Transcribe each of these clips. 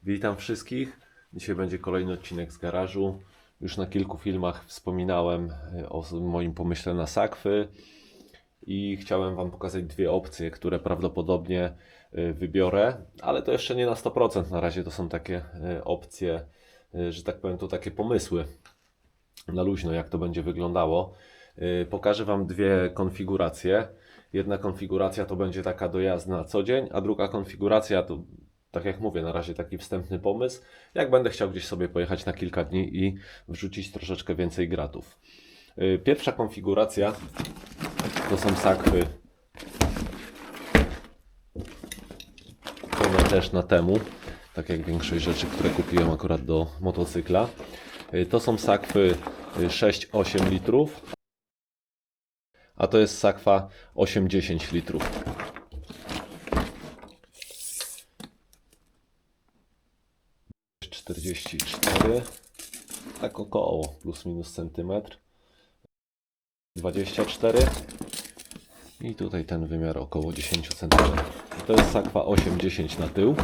Witam wszystkich. Dzisiaj będzie kolejny odcinek z garażu. Już na kilku filmach wspominałem o moim pomyśle na sakwy i chciałem Wam pokazać dwie opcje, które prawdopodobnie wybiorę, ale to jeszcze nie na 100%. Na razie to są takie opcje, że tak powiem, to takie pomysły na luźno, jak to będzie wyglądało. Pokażę Wam dwie konfiguracje. Jedna konfiguracja to będzie taka do jazdy na co dzień, a druga konfiguracja to, tak jak mówię, na razie taki wstępny pomysł, jak będę chciał gdzieś sobie pojechać na kilka dni i wrzucić troszeczkę więcej gratów. Pierwsza konfiguracja to są sakwy, one też na temu, tak jak większość rzeczy, które kupiłem akurat do motocykla. To są sakwy 6-8 litrów, a to jest sakwa 8-10 litrów. Jest 44, tak około plus minus centymetr. 24 i tutaj ten wymiar około 10 cm. To jest sakwa 8-10 na tył.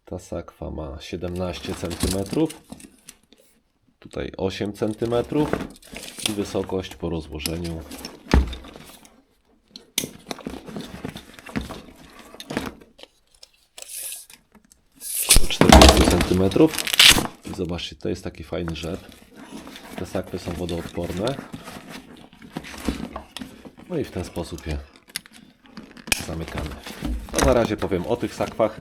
Ta sakwa ma 17 cm, tutaj 8 cm i wysokość po rozłożeniu około 40 cm. I zobaczcie, to jest taki fajny rzep. Te sakwy są wodoodporne. No i w ten sposób je zamykamy. A na razie powiem o tych sakwach,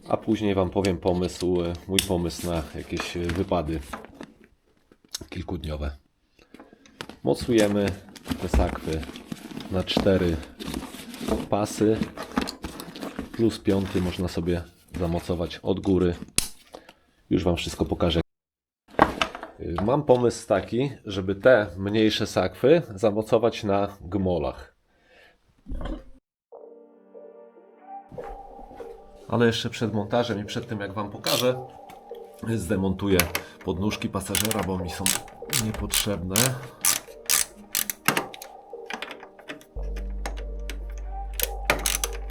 a później Wam powiem mój pomysł na jakieś wypady kilkudniowe. Mocujemy te sakwy na 4 pasy, plus 5 można sobie zamocować od góry. Już Wam wszystko pokażę. Mam pomysł taki, żeby te mniejsze sakwy zamocować na gmolach. Ale jeszcze przed montażem i przed tym, jak Wam pokażę, zdemontuję podnóżki pasażera, bo mi są niepotrzebne.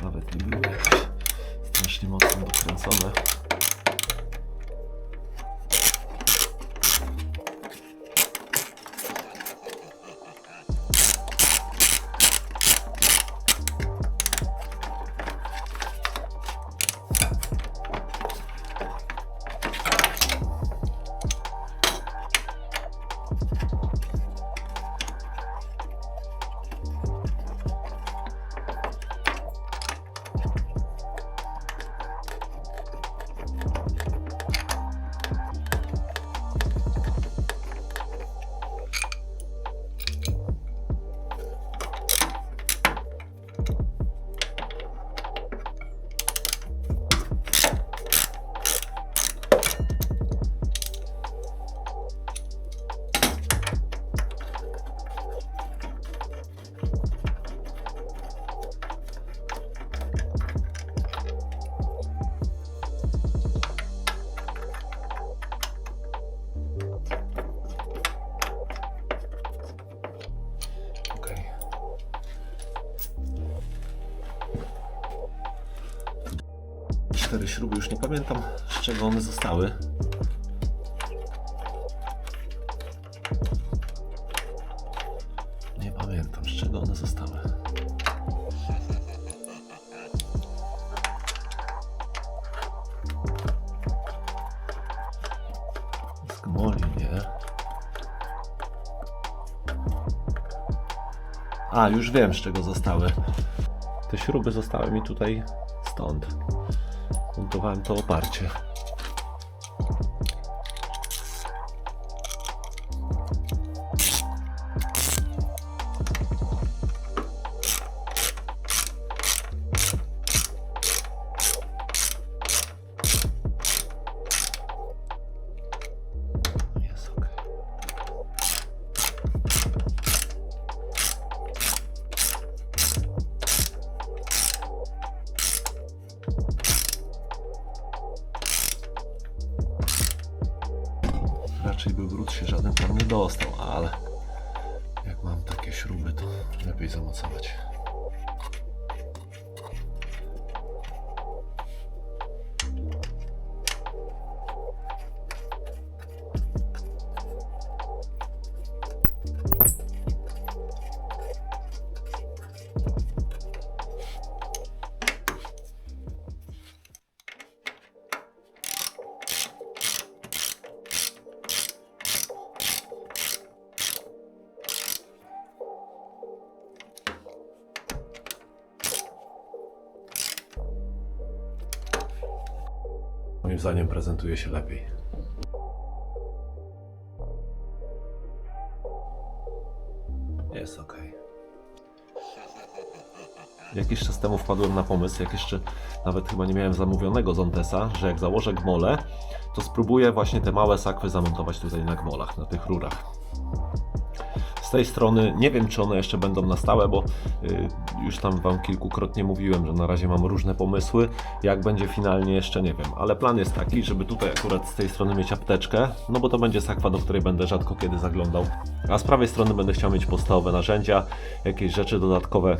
Nawet nie były jakieś strasznie mocno dokręcone. Cztery śruby, już nie pamiętam, z czego one zostały. Nie pamiętam, z czego one zostały. Z gmoli, nie? A, już wiem, z czego zostały. Te śruby zostały mi tutaj stąd. Montowałem to oparcie. Jest ok. Raczej by brud się żaden tam nie dostał, ale jak mam takie śruby, to lepiej zamocować. Moim zdaniem prezentuje się lepiej. Jest ok. Jakiś czas temu wpadłem na pomysł, jak jeszcze nawet chyba nie miałem zamówionego Zontesa, że jak założę gmolę, to spróbuję właśnie te małe sakwy zamontować tutaj na gmolach, na tych rurach. Z tej strony nie wiem, czy one jeszcze będą na stałe, bo już tam Wam kilkukrotnie mówiłem, że na razie mam różne pomysły. Jak będzie finalnie, jeszcze nie wiem, ale plan jest taki, żeby tutaj akurat z tej strony mieć apteczkę, no bo to będzie sakwa, do której będę rzadko kiedy zaglądał. A z prawej strony będę chciał mieć podstawowe narzędzia, jakieś rzeczy dodatkowe.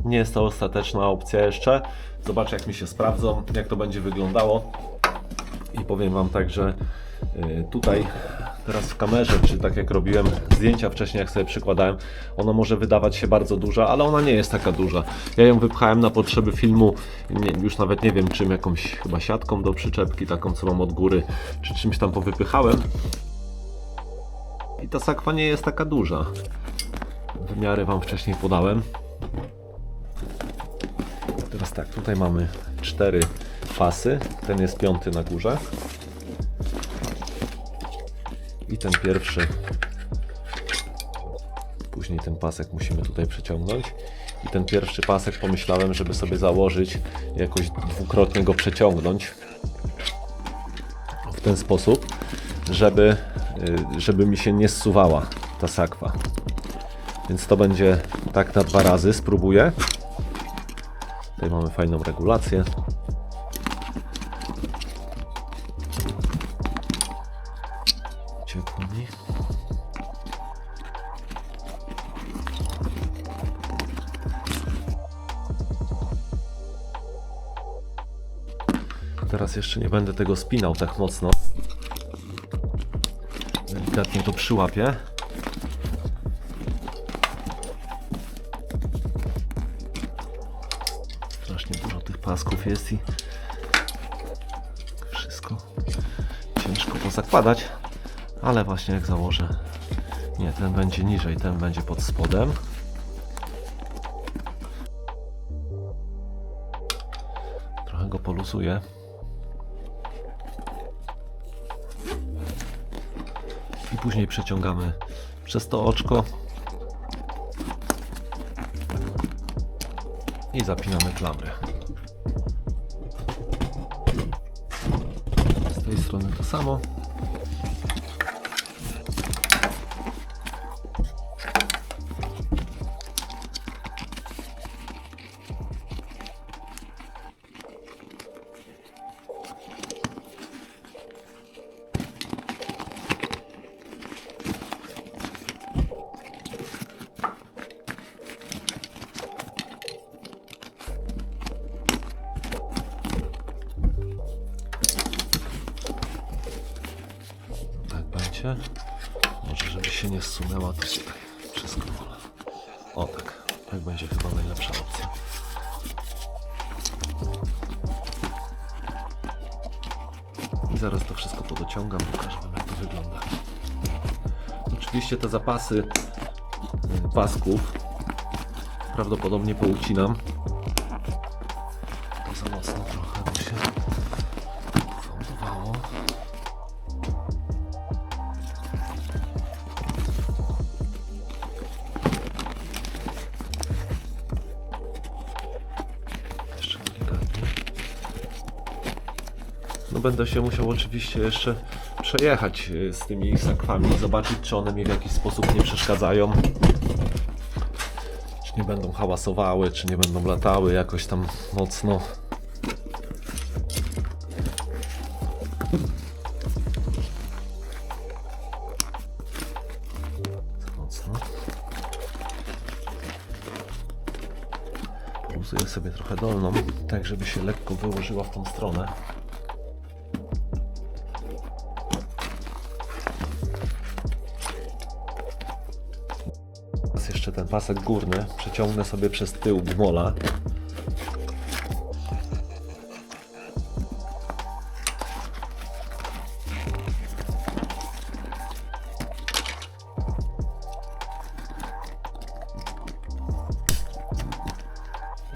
Nie jest to ostateczna opcja jeszcze. Zobaczę, jak mi się sprawdzą, jak to będzie wyglądało. I powiem Wam tak, że tutaj teraz w kamerze, czy tak jak robiłem zdjęcia wcześniej, jak sobie przykładałem, ona może wydawać się bardzo duża, ale ona nie jest taka duża. Ja ją wypchałem na potrzeby filmu, już nawet nie wiem czym, jakąś chyba siatką do przyczepki, taką co mam od góry, czy czymś tam powypychałem. I ta sakwa nie jest taka duża. Wymiary Wam wcześniej podałem. Teraz tak, tutaj mamy 4 pasy, ten jest 5 na górze. I ten pierwszy, później ten pasek musimy tutaj przeciągnąć. I ten pierwszy pasek pomyślałem, żeby sobie założyć, jakoś dwukrotnie go przeciągnąć w ten sposób, żeby mi się nie zsuwała ta sakwa. Więc to będzie tak na 2 razy, spróbuję. Tutaj mamy fajną regulację. Ciepło mi. Teraz jeszcze nie będę tego spinał tak mocno. Delikatnie to przyłapię. Strasznie dużo tych pasków jest i wszystko ciężko pozakładać, ale właśnie jak założę, nie, ten będzie niżej, ten będzie pod spodem. Trochę go poluzuję. I później przeciągamy przez to oczko i zapinamy klamrę. Z tej strony to samo. Może żeby się nie zsunęła, to tutaj wszystko wolę. O tak, tak będzie chyba najlepsza opcja. I zaraz to wszystko podociągam, pokażę Wam, jak to wygląda. Oczywiście te zapasy pasków prawdopodobnie poucinam. To za mocno trochę by się fałdowało. No będę się musiał oczywiście jeszcze przejechać z tymi sakwami, zobaczyć, czy one mi w jakiś sposób nie przeszkadzają, czy nie będą hałasowały, czy nie będą latały jakoś tam mocno. Poluzuję sobie trochę dolną, tak żeby się lekko wyłożyła w tą stronę. Teraz jeszcze ten pasek górny przeciągnę sobie przez tył gmola.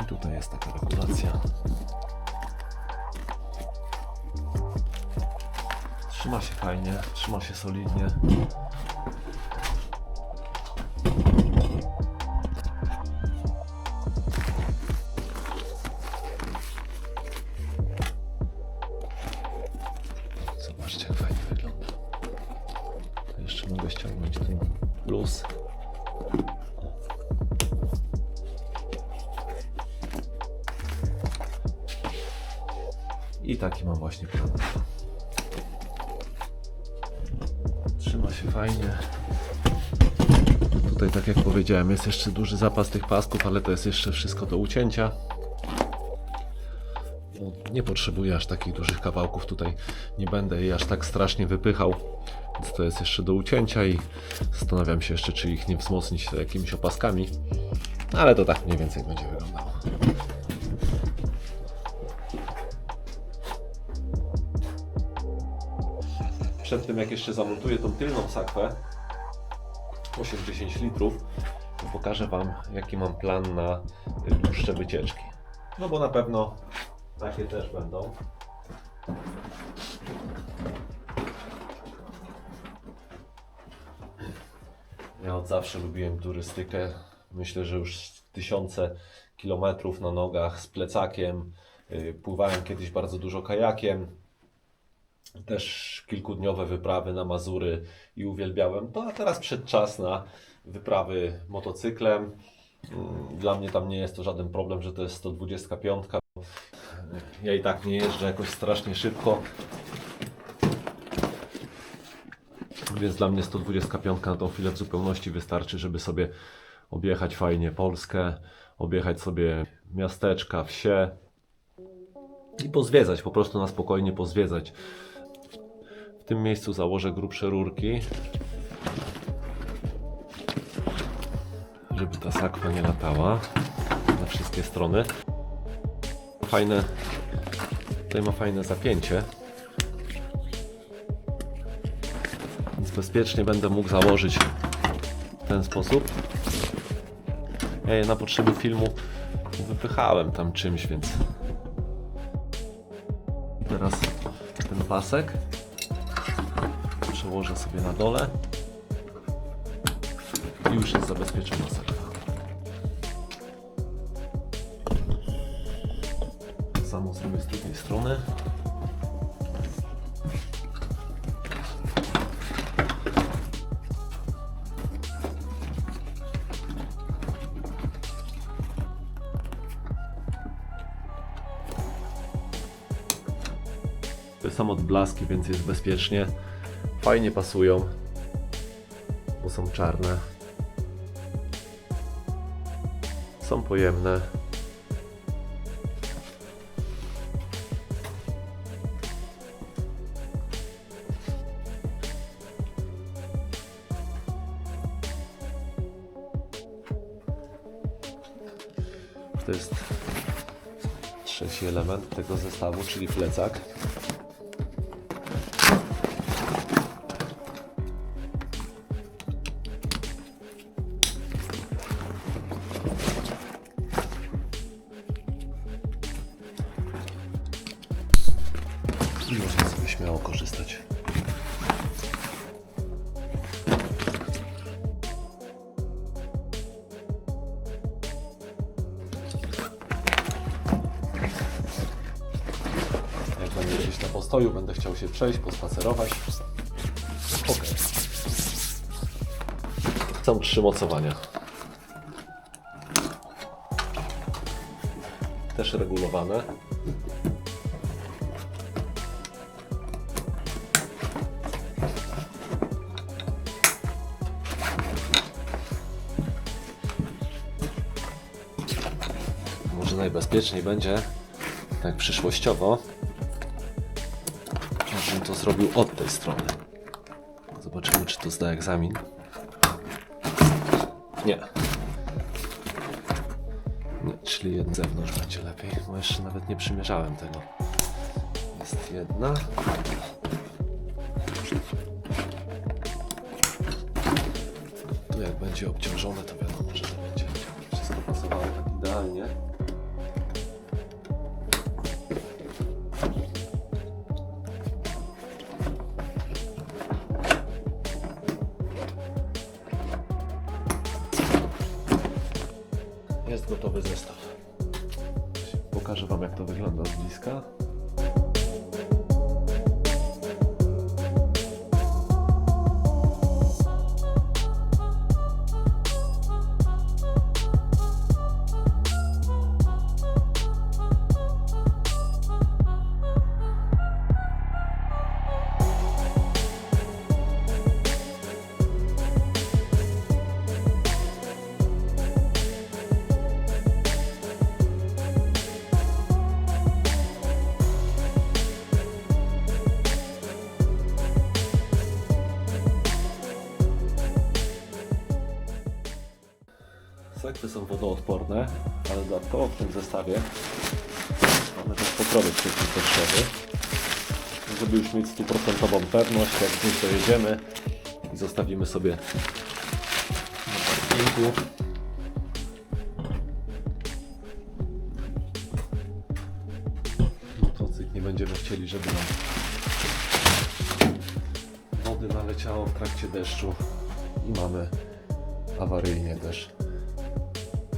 I tutaj jest taka regulacja. Trzyma się fajnie, trzyma się solidnie. Zobaczcie, jak fajnie wygląda. Jeszcze mogę ściągnąć ten luz. I taki mam właśnie plan. Trzyma się fajnie. Tutaj, tak jak powiedziałem, jest jeszcze duży zapas tych pasków, ale to jest jeszcze wszystko do ucięcia. Nie potrzebuję aż takich dużych kawałków. Tutaj nie będę jej aż tak strasznie wypychał. Więc to jest jeszcze do ucięcia i zastanawiam się jeszcze, czy ich nie wzmocnić jakimiś opaskami. Ale to tak mniej więcej będzie wyglądało. Przed tym, jak jeszcze zamontuję tą tylną sakwę 8-10 litrów, to pokażę Wam, jaki mam plan na dłuższe wycieczki. No bo na pewno takie też będą. Ja od zawsze lubiłem turystykę. Myślę, że już tysiące kilometrów na nogach z plecakiem. Pływałem kiedyś bardzo dużo kajakiem. Też kilkudniowe wyprawy na Mazury i uwielbiałem to, a teraz przyszedł czas na wyprawy motocyklem. Dla mnie tam nie jest to żaden problem, że to jest 125. Ja i tak nie jeżdżę jakoś strasznie szybko, więc dla mnie 125 na tą chwilę w zupełności wystarczy, żeby sobie objechać fajnie Polskę, objechać sobie miasteczka, wsie i pozwiedzać, po prostu na spokojnie pozwiedzać. W tym miejscu założę grubsze rurki, żeby ta sakwa nie latała na wszystkie strony. Fajne, tutaj ma fajne zapięcie, więc bezpiecznie będę mógł założyć w ten sposób. Ja je na potrzeby filmu wypychałem tam czymś, więc teraz ten pasek przełożę sobie na dole i już jest zabezpieczona sakwa. Samo zrobię z drugiej strony. To są odblaski, więc jest bezpiecznie. Fajnie pasują, bo są czarne. Są pojemne. To jest trzeci element tego zestawu, czyli plecak. I można sobie śmiało korzystać. Jak będę gdzieś na postoju, będę chciał się przejść, pospacerować. Ok. Są 3 mocowania. Też regulowane. Może najbezpieczniej będzie, tak przyszłościowo, żebym to zrobił od tej strony. Zobaczymy, czy to zda egzamin. Nie. Nie, czyli jedna z zewnątrz będzie lepiej, bo jeszcze nawet nie przymierzałem tego. Jest jedna. Tu jak będzie obciążone, to wiadomo, że to będzie wszystko pasowało tak idealnie. jest gotowy zestaw. Pokażę Wam, jak to wygląda z bliska. Sakwy są wodoodporne, ale dodatkowo w tym zestawie mamy też pokrowiec przeciwdeszczowy, żeby już mieć 100% pewność, jak gdzieś dojedziemy i zostawimy sobie na parkingu. Motocykl nie będziemy chcieli, żeby nam wody naleciało w trakcie deszczu i mamy awaryjnie też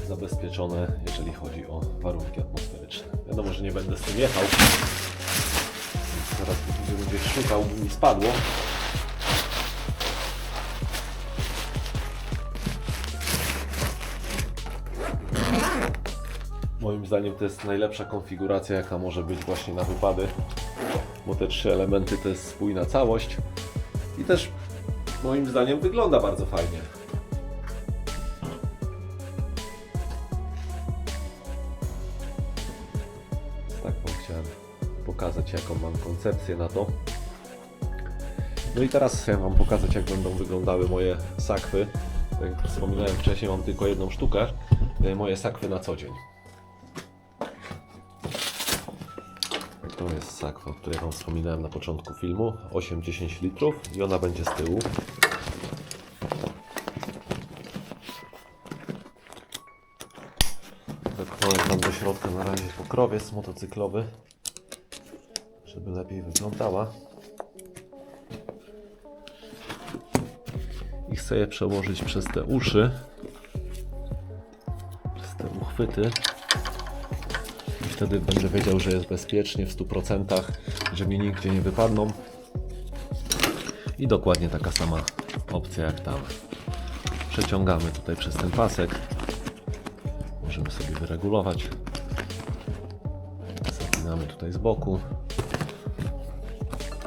zabezpieczone, jeżeli chodzi o warunki atmosferyczne. Wiadomo, że nie będę z tym jechał, więc zaraz będę gdzieś szukał, by mi spadło. Moim zdaniem to jest najlepsza konfiguracja, jaka może być właśnie na wypady, bo te 3 elementy to jest spójna całość i też moim zdaniem wygląda bardzo fajnie. Tak Wam chciałem pokazać, jaką mam koncepcję na to. No i teraz chcę Wam pokazać, jak będą wyglądały moje sakwy. Tak jak wspominałem wcześniej, mam tylko jedną sztukę. Moje sakwy na co dzień. To jest sakwa, o której Wam wspominałem na początku filmu. 8-10 litrów i ona będzie z tyłu. Wepchnąłem tam do środka na razie pokrowiec motocyklowy, żeby lepiej wyglądała. I chcę je przełożyć przez te uszy, przez te uchwyty. I wtedy będę wiedział, że jest bezpiecznie w 100%, że mi nigdzie nie wypadną. I dokładnie taka sama opcja jak tam. Przeciągamy tutaj przez ten pasek. Możemy sobie wyregulować. Zapinamy tutaj z boku.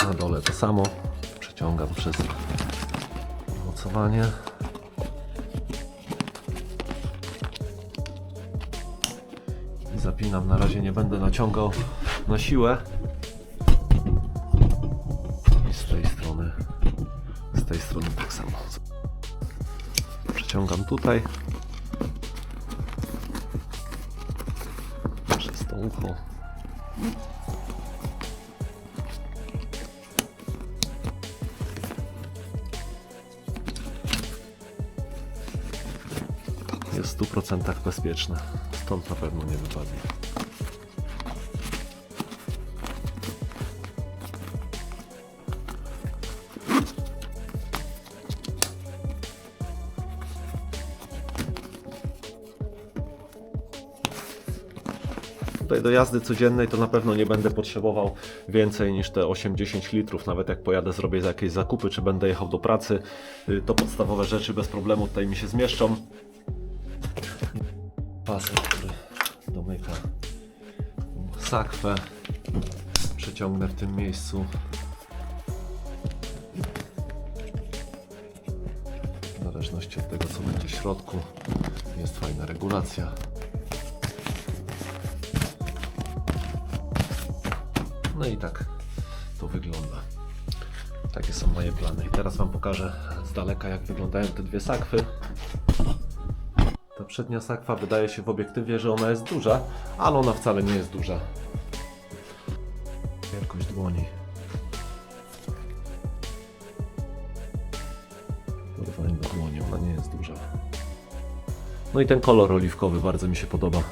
Na dole to samo. Przeciągam przez mocowanie. I zapinam. Na razie nie będę naciągał na siłę. I z tej strony tak samo. Przeciągam tutaj. Przez to ucho. Jest w 100% bezpieczne. Stąd na pewno nie wypadnie. Tutaj do jazdy codziennej to na pewno nie będę potrzebował więcej niż te 8-10 litrów. Nawet jak pojadę, zrobię jakieś zakupy, czy będę jechał do pracy, to podstawowe rzeczy bez problemu tutaj mi się zmieszczą. Pasek, który domyka sakwę, przeciągnę w tym miejscu. W zależności od tego, co będzie w środku, jest fajna regulacja. No i tak to wygląda. Takie są moje plany. I teraz Wam pokażę z daleka, jak wyglądają te dwie sakwy. Ta przednia sakwa wydaje się w obiektywie, że ona jest duża, ale ona wcale nie jest duża. Wielkość dłoni. Porównanie do dłoni, ona nie jest duża. No i ten kolor oliwkowy bardzo mi się podoba.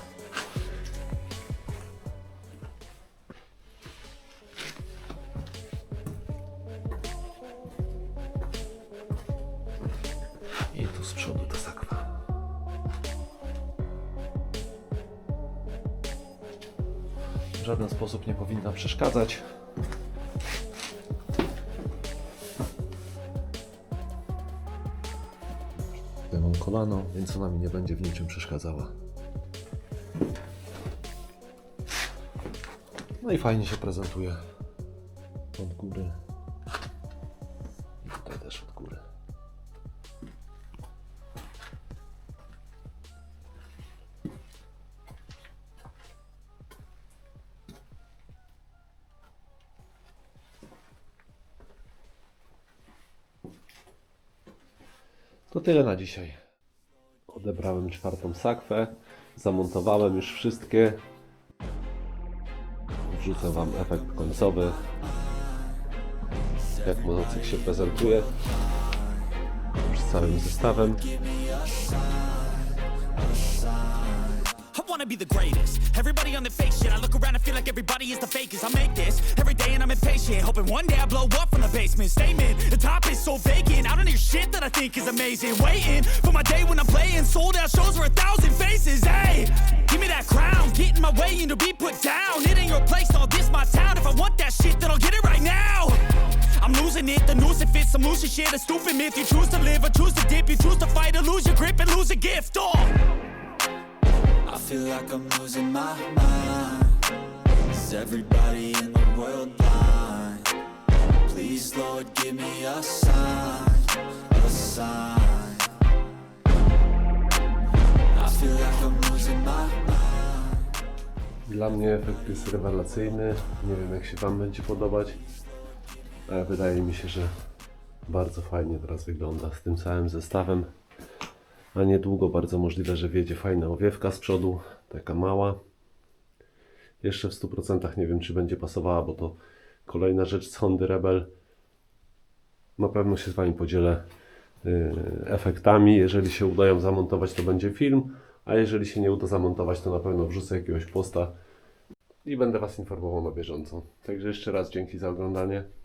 I tu z przodu ta sakwa. w żaden sposób nie powinna przeszkadzać. Ja mam kolano, więc ona mi nie będzie w niczym przeszkadzała. No i fajnie się prezentuje od góry. I tutaj też od góry. To tyle na dzisiaj. Odebrałem 4. sakwę, zamontowałem już wszystkie. Wrzucę Wam efekt końcowy, jak motocykl się prezentuje już z całym zestawem. I wanna be the greatest. Everybody on the fake shit. I look around and feel like everybody is the fakest. I make this every day and I'm impatient, hoping one day I blow up from the basement. Statement, the top is so vacant. I don't hear shit that I think is amazing. Waiting for my day when I'm playing sold out shows for 1,000 faces. Hey, give me that crown, get in my way and to be put down. It ain't your place, all this my town. If I want that shit, then I'll get it right now. I'm losing it, the noose it fits. I'm losing shit, a stupid myth. You choose to live or choose to dip. You choose to fight or lose your grip and lose a gift. Oh, I feel like I'm losing my mind. Is everybody in the world blind? Please, Lord, give me a sign, a sign. I feel like I'm losing my mind. Dla mnie efekt jest rewelacyjny. Nie wiem, jak się Wam będzie podobać, ale wydaje mi się, że bardzo fajnie teraz wygląda z tym całym zestawem. A niedługo bardzo możliwe, że wjedzie fajna owiewka z przodu, taka mała. Jeszcze w 100% nie wiem, czy będzie pasowała, bo to kolejna rzecz z Hondy Rebel. Na pewno się z Wami podzielę efektami. Jeżeli się uda ją zamontować, to będzie film, a jeżeli się nie uda zamontować, to na pewno wrzucę jakiegoś posta i będę Was informował na bieżąco. Także jeszcze raz dzięki za oglądanie.